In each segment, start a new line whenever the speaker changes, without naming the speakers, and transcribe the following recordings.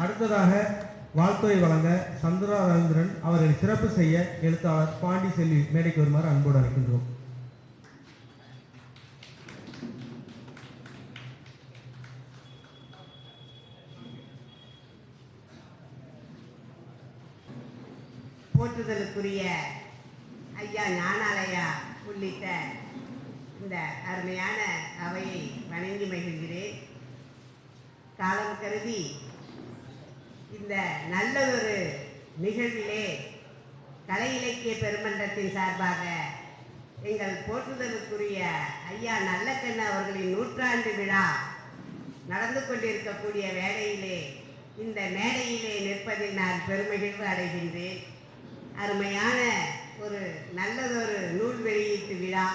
அடுத்ததாக வாழ்த்துறை வழங்க சந்திரா ரவீந்திரன் அவர்களை சிறப்பு செய்ய எழுத்தாளர் பாண்டி செல்வி மேடைக்கு வருமாறு அன்போடு அழைக்கின்றோம்.
போற்றுதலுக்குரிய ஐயா ஞானாலயா உள்ளிட்ட இந்த அருமையான அவையை வணங்கி மகிழ்கிறேன். காலம் கருதி இந்த நல்லதொரு நிகழ்விலே கலை இலக்கிய பெருமன்றத்தின் சார்பாக எங்கள் போற்றுதலுக்குரிய ஐயா நல்லக்கண்ணு அவர்களின் நூற்றாண்டு விழா நடந்து கொண்டிருக்கக்கூடிய வேளையிலே இந்த மேடையிலே நிற்பதில் நான் பெருமகிழ்வு அடைகின்றேன். அருமையான ஒரு நல்லதொரு நூல் வெளியீட்டு விழா.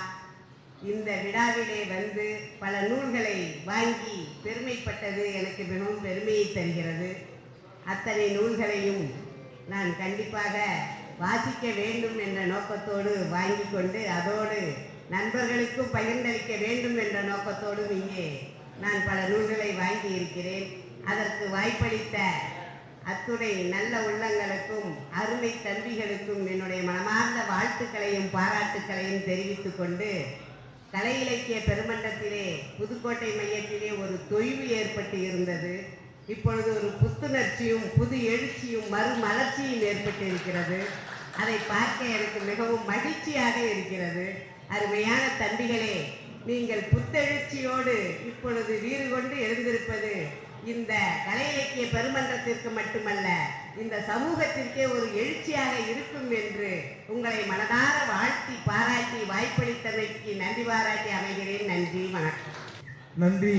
இந்த விழாவிலே வந்து பல நூல்களை வாங்கி பெருமைப்பட்டது எனக்கு மிகவும் பெருமையை தருகிறது. அத்தனை நூல்களையும் நான் கண்டிப்பாக வாசிக்க வேண்டும் என்ற நோக்கத்தோடு வாங்கி கொண்டு அதோடு நண்பர்களுக்கும் பகிர்ந்தளிக்க வேண்டும் என்ற நோக்கத்தோடும் இங்கே நான் பல நூல்களை வாங்கி இருக்கிறேன். அதற்கு வாய்ப்பளித்த அத்துணை நல்ல உள்ளங்களுக்கும் அருமை தம்பிகளுக்கும் என்னுடைய மனமார்ந்த வாழ்த்துக்களையும் பாராட்டுக்களையும் தெரிவித்துக் கொண்டு கலை இலக்கிய பெருமன்றத்திலே புதுக்கோட்டை மையத்திலே ஒரு தொய்வு ஏற்பட்டு இருந்தது. இப்பொழுது ஒரு புத்துணர்ச்சியும் புது எழுச்சியும் மறுமலர்ச்சியும் ஏற்பட்டு இருக்கிறது. அதை பார்க்க எனக்கு மிகவும் மகிழ்ச்சியாக இருக்கிறது. அருமையான தம்பிகளே, நீங்கள் புத்தெழுச்சியோடு இப்பொழுது வீறு கொண்டு எழுந்திருப்பது இந்த கலை இலக்கிய பெருமன்றத்திற்கு மட்டுமல்ல, இந்த சமூகத்திற்கே ஒரு எழுச்சியாக இருக்கும் என்று உங்களை மனதார வாழ்த்தி பாராட்டி வாய்ப்பளித்தமைக்கு நன்றி பாராட்டி அமைகிறேன். நன்றி, வணக்கம்.
நன்றி.